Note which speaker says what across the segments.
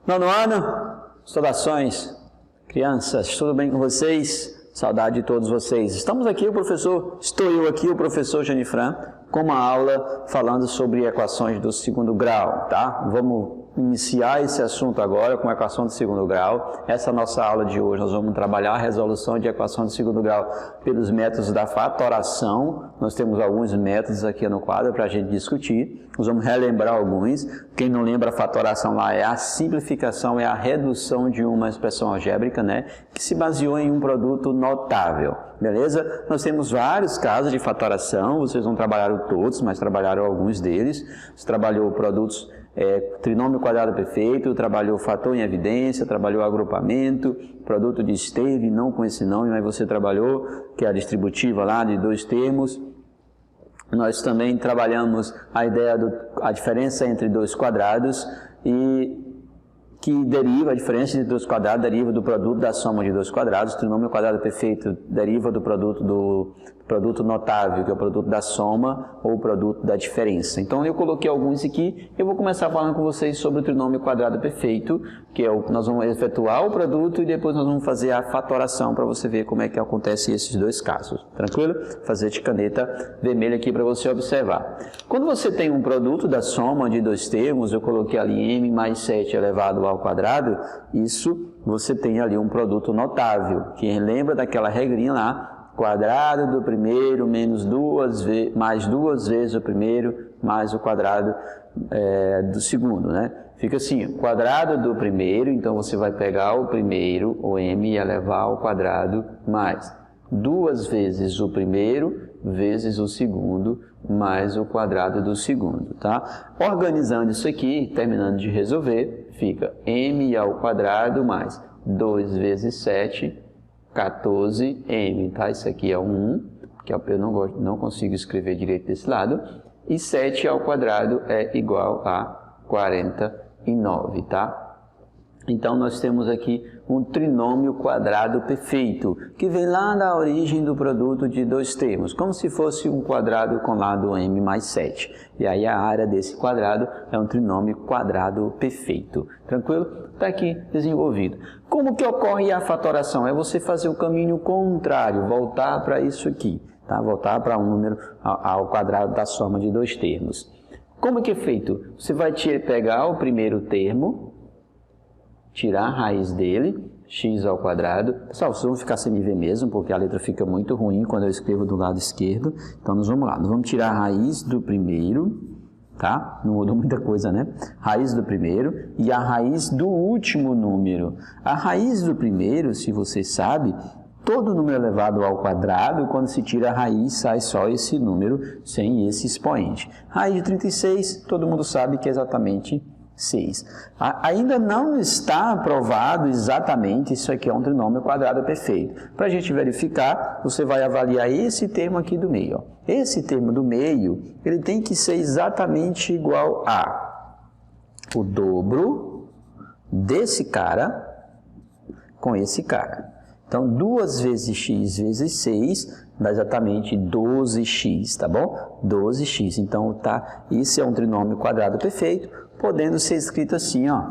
Speaker 1: Nono ano, saudações, crianças, tudo bem com vocês? Saudade de todos vocês. Estou eu aqui, o professor Janifran, com uma aula falando sobre equações do segundo grau, tá? Vamos iniciar esse assunto agora com equação de segundo grau. Essa é a nossa aula de hoje. Nós vamos trabalhar a resolução de equação de segundo grau pelos métodos da fatoração. Nós temos alguns métodos aqui no quadro para a gente discutir. Nós vamos relembrar alguns. Quem não lembra, a fatoração lá é a simplificação, é a redução de uma expressão algébrica, né? Que se baseou em um produto notável. Beleza? Nós temos vários casos de fatoração. Vocês não trabalharam todos, mas trabalharam alguns deles. Você trabalhou produtos trinômio quadrado perfeito, trabalhou fator em evidência, trabalhou agrupamento, produto de Esteve, não com esse nome, mas você trabalhou, que é a distributiva lá de dois termos. Nós também trabalhamos a ideia a diferença entre dois quadrados e que deriva, a diferença de dois quadrados deriva do produto da soma de dois quadrados. O trinômio quadrado perfeito deriva do produto notável, que é o produto da soma ou o produto da diferença. Então eu coloquei alguns aqui. Eu vou começar falando com vocês sobre o trinômio quadrado perfeito, que é nós vamos efetuar o produto e depois nós vamos fazer a fatoração para você ver como é que acontece esses dois casos. Tranquilo? Fazer de caneta vermelha aqui para você observar. Quando você tem um produto da soma de dois termos, eu coloquei ali m mais 7 elevado ao quadrado, isso você tem ali um produto notável, que lembra daquela regrinha lá, quadrado do primeiro mais duas vezes o primeiro mais o quadrado do segundo, né? Fica assim, quadrado do primeiro, então você vai pegar o primeiro, o m, e elevar ao quadrado, mais duas vezes o primeiro vezes o segundo, mais o quadrado do segundo, tá? Organizando isso aqui, terminando de resolver, fica m ao quadrado mais 2 vezes 7, 14m, tá? Isso aqui é um 1, que eu não consigo escrever direito desse lado, e 7 ao quadrado é igual a 49, tá? Então, nós temos aqui um trinômio quadrado perfeito, que vem lá da origem do produto de dois termos, como se fosse um quadrado com lado m mais 7. E aí a área desse quadrado é um trinômio quadrado perfeito. Tranquilo? Está aqui desenvolvido. Como que ocorre a fatoração? É você fazer o caminho contrário, voltar para isso aqui, tá? Voltar para um número ao quadrado da soma de dois termos. Como que é feito? Você vai pegar o primeiro termo, tirar a raiz dele, x ao quadrado. Pessoal, vocês vão ficar sem me ver mesmo, porque a letra fica muito ruim quando eu escrevo do lado esquerdo. Então, nós vamos lá. Nós vamos tirar a raiz do primeiro, tá? Não mudou muita coisa, né? Raiz do primeiro e a raiz do último número. A raiz do primeiro, se você sabe, todo número elevado ao quadrado, quando se tira a raiz, sai só esse número sem esse expoente. Raiz de 36, todo mundo sabe que é exatamente 6. Ainda não está provado exatamente isso aqui é um trinômio quadrado perfeito. Para a gente verificar, você vai avaliar esse termo aqui do meio. Ó. Esse termo do meio, ele tem que ser exatamente igual a o dobro desse cara com esse cara. Então, 2 vezes x vezes 6 dá exatamente 12x, tá bom? 12x. Então, tá, esse é um trinômio quadrado perfeito, podendo ser escrito assim, ó,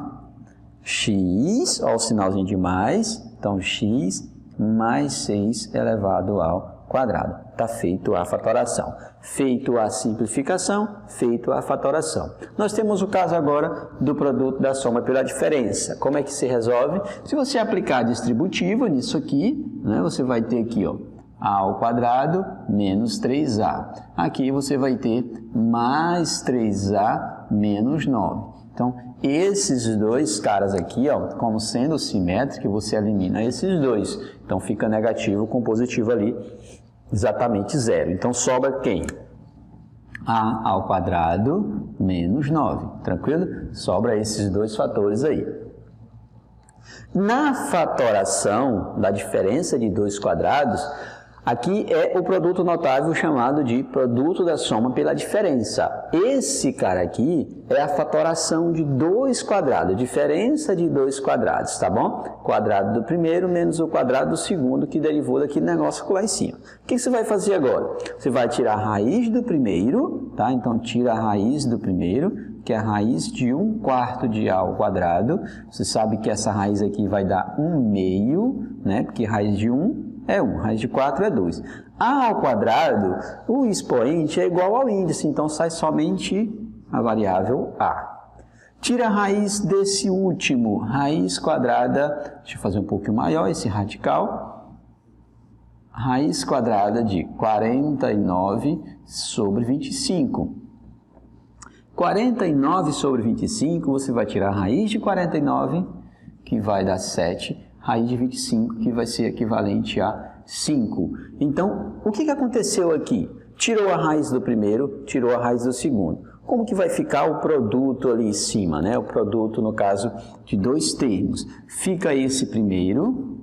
Speaker 1: x, ó, o sinalzinho de mais, então x mais 6 elevado ao quadrado. Está feito a fatoração. Feito a simplificação, feito a fatoração. Nós temos o caso agora do produto da soma pela diferença. Como é que se resolve? Se você aplicar a distributiva nisso aqui, né, você vai ter aqui, ó, a ao quadrado menos 3a. Aqui você vai ter mais 3a menos 9. Então, esses dois caras aqui, ó, como sendo simétricos, você elimina esses dois. Então, fica negativo com positivo ali, exatamente 0. Então, sobra quem? A ao quadrado menos 9. Tranquilo? Sobra esses dois fatores aí. Na fatoração da diferença de dois quadrados, aqui é o produto notável chamado de produto da soma pela diferença. Esse cara aqui é a fatoração de dois quadrados, diferença de dois quadrados, tá bom? Quadrado do primeiro menos o quadrado do segundo, que derivou daquele negócio lá em cima. O que você vai fazer agora? Você vai tirar a raiz do primeiro, tá? Então, tira a raiz do primeiro, que é a raiz de 1/4 de A ao quadrado. Você sabe que essa raiz aqui vai dar 1/2, né? Porque raiz de 1 é 1, raiz de 4 é 2. A ao quadrado, o expoente é igual ao índice, então sai somente a variável A. Tira a raiz desse último, raiz quadrada, deixa eu fazer um pouquinho maior esse radical, raiz quadrada de 49 sobre 25. 49 sobre 25, você vai tirar a raiz de 49, que vai dar 7, raiz de 25, que vai ser equivalente a 5. Então, o que aconteceu aqui? Tirou a raiz do primeiro, tirou a raiz do segundo. Como que vai ficar o produto ali em cima, né? O produto, no caso, de dois termos. Fica esse primeiro,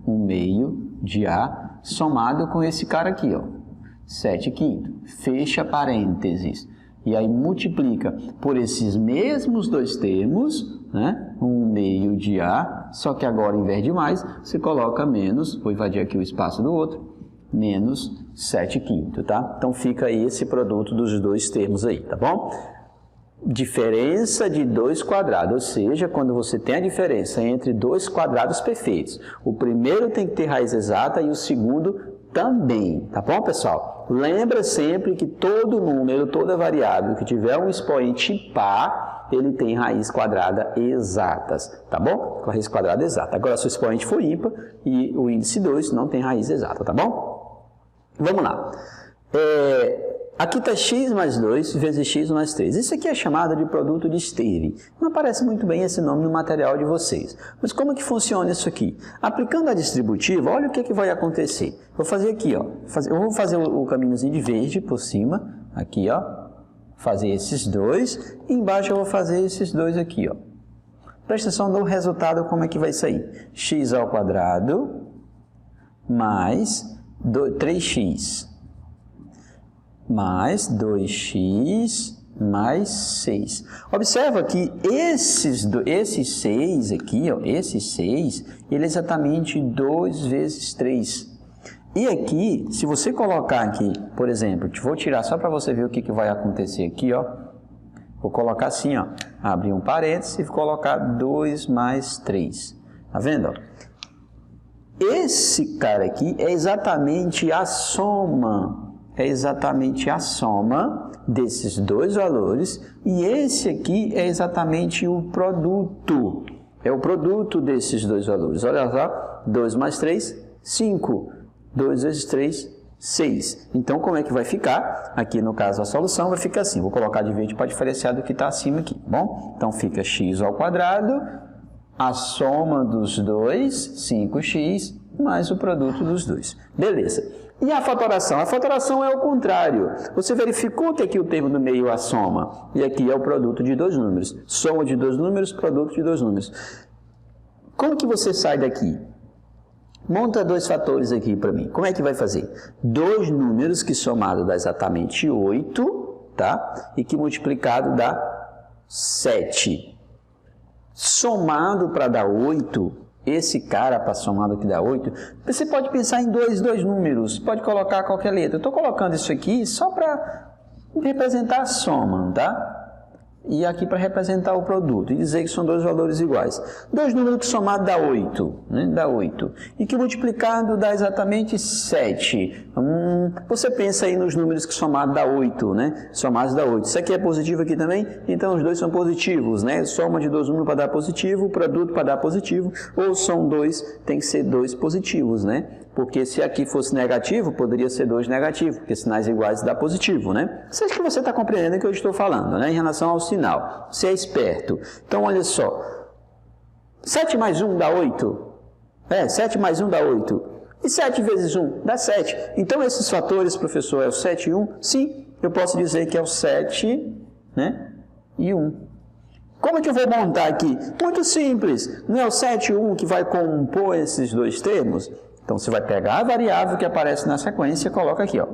Speaker 1: 1/2 de A, somado com esse cara aqui, ó, 7/5. Fecha parênteses. E aí multiplica por esses mesmos dois termos, né? 1/2 de A, só que agora, em vez de mais, você coloca menos, vou invadir aqui o espaço do outro, menos 7/5, tá? Então fica aí esse produto dos dois termos aí, tá bom? Diferença de dois quadrados, ou seja, quando você tem a diferença entre dois quadrados perfeitos, o primeiro tem que ter raiz exata e o segundo também, tá bom, pessoal? Lembra sempre que todo número, toda variável que tiver um expoente par, ele tem raiz quadrada exatas, tá bom? Com a raiz quadrada exata. Agora, se o expoente for ímpar e o índice 2 não tem raiz exata, tá bom? Vamos lá. Aqui está x mais 2 vezes x mais 3. Isso aqui é chamado de produto de Steve. Não aparece muito bem esse nome no material de vocês. Mas como que funciona isso aqui? Aplicando a distributiva, olha o que vai acontecer. Vou fazer aqui, ó. Eu vou fazer o caminhozinho de verde por cima. Aqui, ó. Fazer esses dois. E embaixo eu vou fazer esses dois aqui, ó. Presta atenção no resultado, como é que vai sair. X ao quadrado mais 3x. Mais 2x mais 6. Observa que esses 6 aqui, ó, esse 6, ele é exatamente 2 vezes 3. E aqui, se você colocar aqui, por exemplo, vou tirar só para você ver o que vai acontecer aqui, ó. Vou colocar assim, ó, abrir um parênteses e colocar 2 mais 3. Tá vendo, ó? Esse cara aqui é exatamente a soma. É exatamente a soma desses dois valores e esse aqui é exatamente o produto. É o produto desses dois valores. Olha só, 2 mais 3, 5. 2 vezes 3, 6. Então, como é que vai ficar? Aqui, no caso, a solução vai ficar assim. Vou colocar de verde para diferenciar do que está acima aqui, bom? Então, fica x ao quadrado, a soma dos dois, 5x, mais o produto dos dois. Beleza. E a fatoração? A fatoração é o contrário. Você verificou que aqui o termo do meio é a soma, e aqui é o produto de dois números. Soma de dois números, produto de dois números. Como que você sai daqui? Monta dois fatores aqui para mim. Como é que vai fazer? Dois números que somado dá exatamente 8, tá? E que multiplicado dá 7. Somado para dar 8... Esse cara, para somado que dá 8, você pode pensar em dois números, pode colocar qualquer letra. Eu estou colocando isso aqui só para representar a soma, tá? E aqui para representar o produto, e dizer que são dois valores iguais. Dois números que somado dá 8, né? Dá 8. E que multiplicado dá exatamente 7. Você pensa aí nos números que somado dá 8, né? Somados dá 8. Isso aqui é positivo aqui também? Então os dois são positivos, né? Soma de dois números para dar positivo, produto para dar positivo, ou são dois, tem que ser dois positivos, né? Porque se aqui fosse negativo, poderia ser 2 negativo, porque sinais iguais dá positivo, né? Sei que você está compreendendo o que eu estou falando, né? Em relação ao sinal. Você é esperto. Então, olha só. 7 mais 1 dá 8. 7 mais 1 dá 8. E 7 vezes 1 dá 7. Então, esses fatores, professor, é o 7 e 1? Sim, eu posso dizer que é o 7, né? E 1. Como que eu vou montar aqui? Muito simples. Não é o 7 e 1 que vai compor esses dois termos? Então, você vai pegar a variável que aparece na sequência e coloca aqui, ó,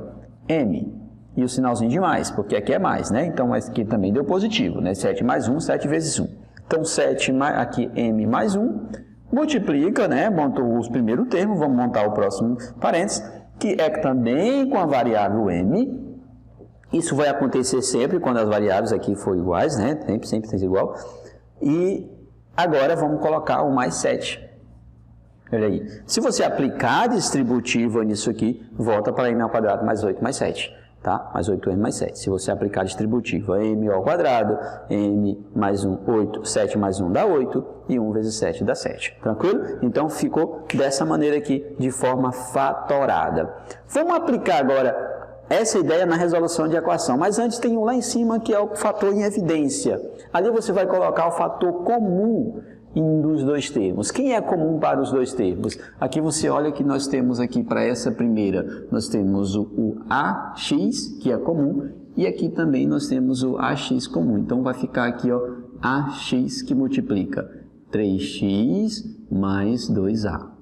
Speaker 1: m. E o sinalzinho de mais, porque aqui é mais, né? Então, aqui também deu positivo, né? 7 mais 1, 7 vezes 1. Então, 7 mais, aqui, m mais 1, multiplica, né? Montou o primeiro termo, vamos montar o próximo parênteses, que é também com a variável m, Isso vai acontecer sempre quando as variáveis aqui forem iguais, né? Sempre tem que ser igual. E agora vamos colocar o mais 7. Olha aí. Se você aplicar a distributiva nisso aqui, volta para m ao quadrado mais 8 mais 7. Tá? Mais 8m mais 7. Se você aplicar a distributiva m ao quadrado, m mais 1, 8, 7 mais 1 dá 8, e 1 vezes 7 dá 7. Tranquilo? Então, ficou dessa maneira aqui, de forma fatorada. Vamos aplicar agora essa ideia na resolução de equação, mas antes tem um lá em cima que é o fator em evidência. Ali você vai colocar o fator comum dos dois termos. Quem é comum para os dois termos? Aqui você olha que nós temos aqui para essa primeira, nós temos o AX, que é comum, e aqui também nós temos o AX comum. Então vai ficar aqui, ó, AX que multiplica 3x mais 2a.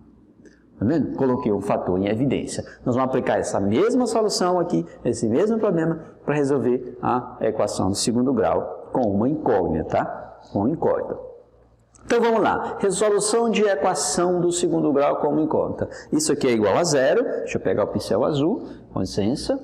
Speaker 1: Tá vendo? Coloquei o fator em evidência. Nós vamos aplicar essa mesma solução aqui, esse mesmo problema, para resolver a equação do segundo grau com uma incógnita, tá? Com uma incógnita. Então vamos lá. Resolução de equação do segundo grau com uma incógnita. Isso aqui é igual a 0. Deixa eu pegar o pincel azul. Com licença.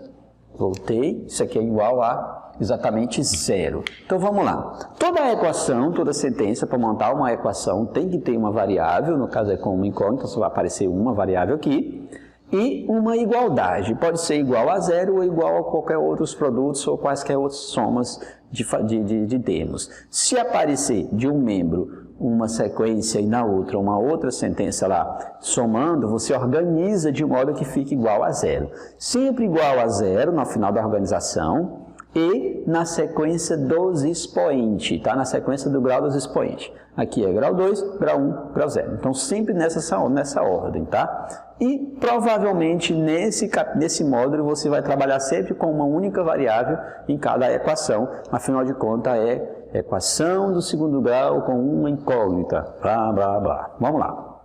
Speaker 1: Voltei. Isso aqui é igual a exatamente 0. Então vamos lá. Toda equação, toda sentença, para montar uma equação, tem que ter uma variável, no caso é com uma incógnita, só vai aparecer uma variável aqui, e uma igualdade. Pode ser igual a 0 ou igual a qualquer outros produtos ou quaisquer outras somas de termos. Se aparecer de um membro uma sequência e na outra uma outra sentença lá, somando, você organiza de modo que fique igual a 0. Sempre igual a 0 no final da organização, e na sequência dos expoentes, tá? Na sequência do grau dos expoentes. Aqui é grau 2, grau 1, grau 0. Então, sempre nessa ordem, tá? E, provavelmente, nesse módulo, você vai trabalhar sempre com uma única variável em cada equação. Afinal de contas, é equação do segundo grau com uma incógnita. Blá, blá, blá. Vamos lá.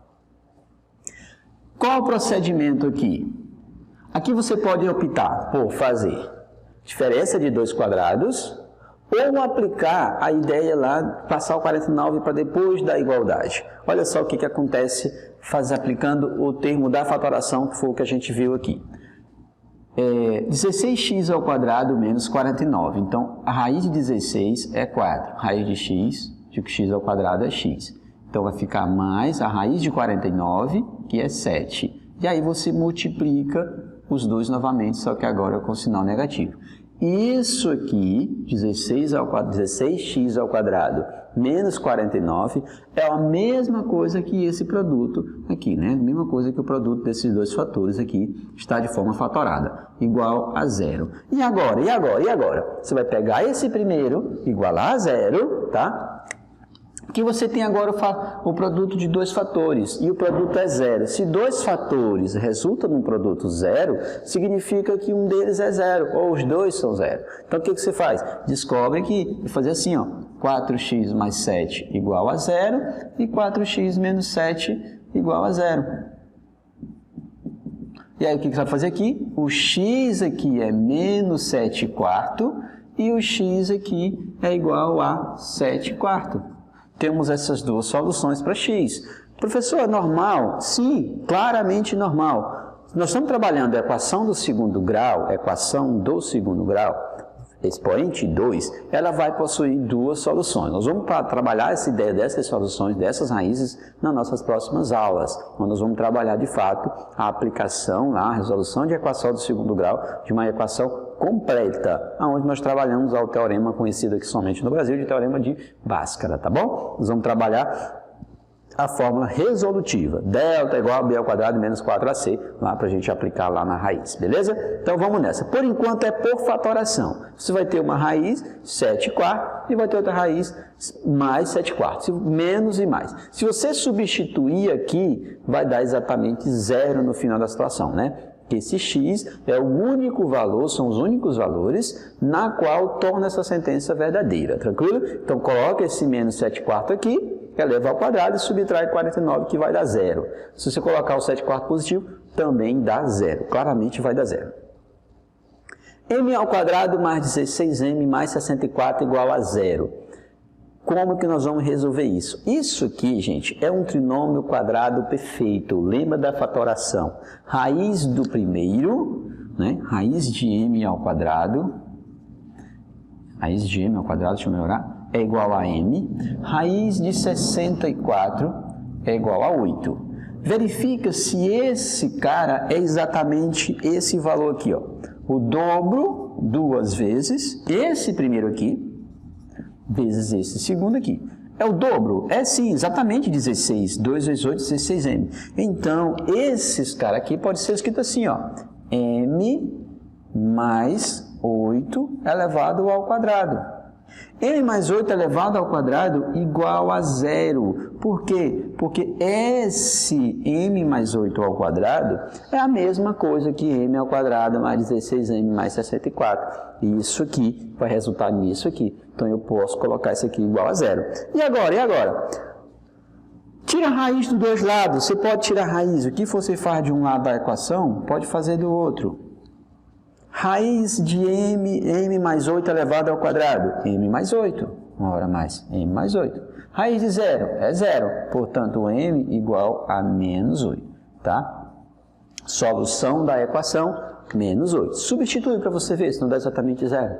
Speaker 1: Qual o procedimento aqui? Aqui você pode optar por fazer diferença de 2 quadrados, ou aplicar a ideia lá, passar o 49 para depois da igualdade. Olha só o que acontece aplicando o termo da fatoração, que foi o que a gente viu aqui. 16x ao quadrado menos 49. Então, a raiz de 16 é 4. Raiz de x ao quadrado é x. Então, vai ficar mais a raiz de 49, que é 7. E aí você multiplica os dois novamente, só que agora com sinal negativo. Isso aqui, 16x ao quadrado menos 49, é a mesma coisa que esse produto aqui, né? A mesma coisa que o produto desses dois fatores aqui está de forma fatorada, igual a 0. E agora? Você vai pegar esse primeiro, igualar a 0, tá? Que você tem agora o produto de dois fatores, e o produto é 0. Se dois fatores resultam num produto 0, significa que um deles é 0, ou os dois são 0. Então, o que você faz? Descobre que, vai fazer assim, ó, 4x mais 7 igual a 0, e 4x menos 7 igual a 0. E aí, o que você vai fazer aqui? O x aqui é menos 7 quarto, e o x aqui é igual a 7 quarto. Temos essas duas soluções para x. Professor, é normal? Sim, claramente normal. Nós estamos trabalhando a equação do segundo grau, expoente 2, ela vai possuir duas soluções. Nós vamos trabalhar essa ideia dessas soluções, dessas raízes, nas nossas próximas aulas, onde nós vamos trabalhar de fato a aplicação, a resolução de equação do segundo grau, de uma equação completa, onde nós trabalhamos o teorema conhecido aqui somente no Brasil, de teorema de Bhaskara, tá bom? Nós vamos trabalhar a fórmula resolutiva, delta igual a b ao quadrado menos 4ac, lá para a gente aplicar lá na raiz, beleza? Então vamos nessa. Por enquanto é por fatoração. Você vai ter uma raiz 7 quartos e vai ter outra raiz mais 7 quartos, menos e mais. Se você substituir aqui, vai dar exatamente 0 no final da situação, né? Esse x é o único valor, são os únicos valores na qual torna essa sentença verdadeira, tranquilo? Então coloca esse menos 7 quartos aqui, eleva ao quadrado e subtrai 49, que vai dar 0. Se você colocar o 7 quartos positivo, também dá 0, claramente vai dar 0. M ao quadrado mais 16m mais 64 igual a 0. Como que nós vamos resolver isso? Isso aqui, gente, é um trinômio quadrado perfeito. Lembra da fatoração? Raiz do primeiro, né? Raiz de m ao quadrado raiz de m ao quadrado, deixa eu melhorar, é igual a m, raiz de 64 é igual a 8. Verifica se esse cara é exatamente esse valor aqui, ó. O dobro, 2 vezes, esse primeiro aqui, vezes esse segundo aqui. É o dobro? É sim, exatamente 16. 2 vezes 8, 16m. Então, esses caras aqui pode ser escrito assim, ó. m mais 8 elevado ao quadrado. m mais 8 elevado ao quadrado igual a 0. Por quê? Porque esse m mais 8 ao quadrado é a mesma coisa que m ao quadrado mais 16m mais 64. E isso aqui vai resultar nisso aqui. Então, eu posso colocar isso aqui igual a 0. E agora? E agora? Tira a raiz dos dois lados. Você pode tirar a raiz. O que você faz de um lado da equação, pode fazer do outro. Raiz de m mais 8 elevado ao quadrado, m mais 8, uma hora mais, m mais 8. Raiz de 0 é 0, portanto, m igual a menos 8, tá? Solução da equação, menos 8. Substitui para você ver se não dá exatamente 0.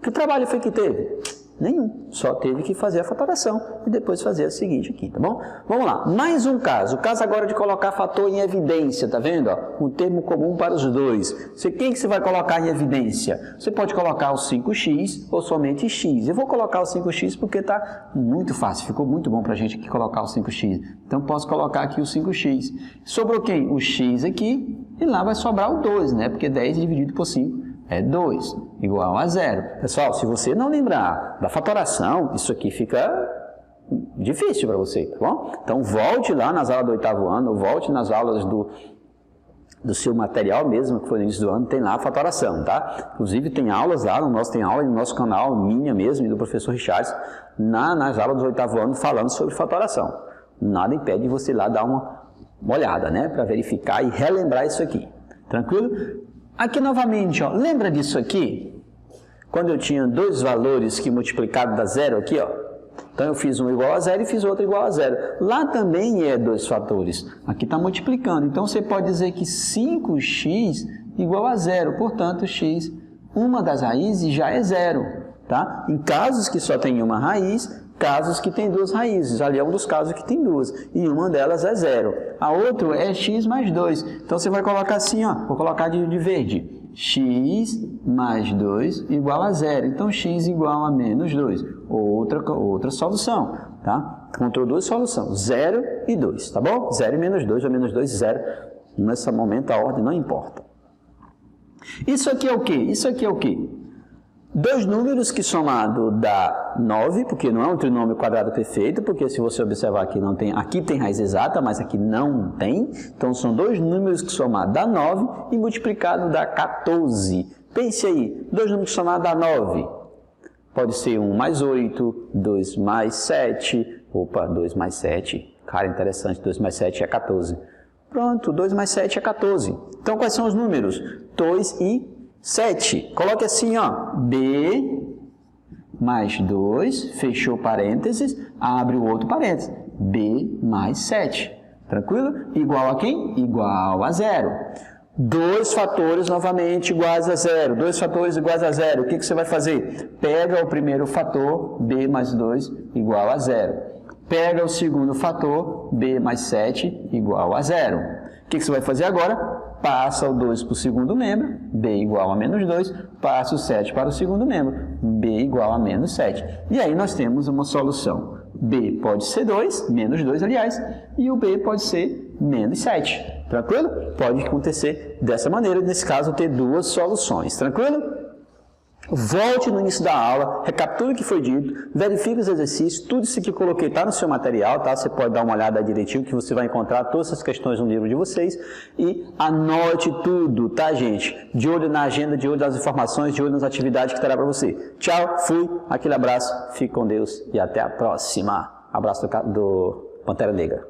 Speaker 1: Que trabalho foi que teve? Nenhum, só teve que fazer a fatoração e depois fazer a seguinte aqui, tá bom? Vamos lá, mais um caso, o caso agora de colocar fator em evidência, tá vendo? Ó, um termo comum para os dois. Quem que você vai colocar em evidência? Você pode colocar o 5x ou somente x. Eu vou colocar o 5x porque está muito fácil, ficou muito bom para a gente aqui colocar o 5x. Então, posso colocar aqui o 5x. Sobrou quem? O x aqui e lá vai sobrar o 2, né? Porque 10 dividido por 5 é 2, igual a 0. Pessoal, se você não lembrar da fatoração, isso aqui fica difícil para você, tá bom? Então, volte lá nas aulas do 8º ano, volte nas aulas do seu material mesmo, que foi no início do ano, tem lá a fatoração, tá? Inclusive, tem aulas lá, tem aula no nosso canal, minha mesmo, e do professor Richards, nas aulas do 8º ano, falando sobre fatoração. Nada impede de você ir lá dar uma olhada, né? Para verificar e relembrar isso aqui. Tranquilo? Aqui novamente, ó, lembra disso aqui? Quando eu tinha dois valores que multiplicado dá 0 aqui, ó. Então eu fiz um igual a 0 e fiz outro igual a 0. Lá também é dois fatores. Aqui está multiplicando. Então você pode dizer que 5x igual a 0. Portanto, x, uma das raízes já é 0. Tá? Em casos que só tem uma raiz, casos que tem duas raízes. Ali é um dos casos que tem duas. E uma delas é 0. A outra é x mais 2. Então você vai colocar assim, ó. Vou colocar de verde. X mais 2 igual a 0. Então, x igual a menos 2. Outra solução, tá? Encontrou duas soluções, 0 e 2, tá bom? 0 e menos 2, ou menos 2, 0. Nesse momento, a ordem não importa. Isso aqui é o quê? Isso aqui é o quê? Dois números que somado dá 9, porque não é um trinômio quadrado perfeito, porque se você observar aqui, aqui tem raiz exata, mas aqui não tem. Então, são dois números que somado dá 9 e multiplicado dá 14. Pense aí, dois números que somado dá 9. Pode ser 1 mais 8, 2 mais 7. Opa, 2 mais 7. Cara, interessante, 2 mais 7 é 14. Pronto, 2 mais 7 é 14. Então, quais são os números? 2 e 7. Coloque assim, ó, b mais 2, fechou parênteses, abre o outro parênteses, b mais 7. Tranquilo? Igual a quem? Igual a 0. Dois fatores novamente iguais a 0. Dois fatores iguais a 0. O que você vai fazer? Pega o primeiro fator, b mais 2 igual a 0. Pega o segundo fator, b mais 7 igual a 0. O que você vai fazer agora? Passa o 2 para o segundo membro, b igual a menos 2, passa o 7 para o segundo membro, b igual a menos 7. E aí nós temos uma solução. b pode ser 2, menos 2 aliás, e o b pode ser menos 7. Tranquilo? Pode acontecer dessa maneira, nesse caso ter duas soluções. Tranquilo? Volte no início da aula, recapitule o que foi dito, verifique os exercícios, tudo isso que eu coloquei está no seu material, tá? Você pode dar uma olhada direitinho que você vai encontrar todas essas questões no livro de vocês e anote tudo, tá, gente? De olho na agenda, de olho nas informações, de olho nas atividades que terá para você. Tchau, fui, aquele abraço, fique com Deus e até a próxima. Abraço do Pantera Negra.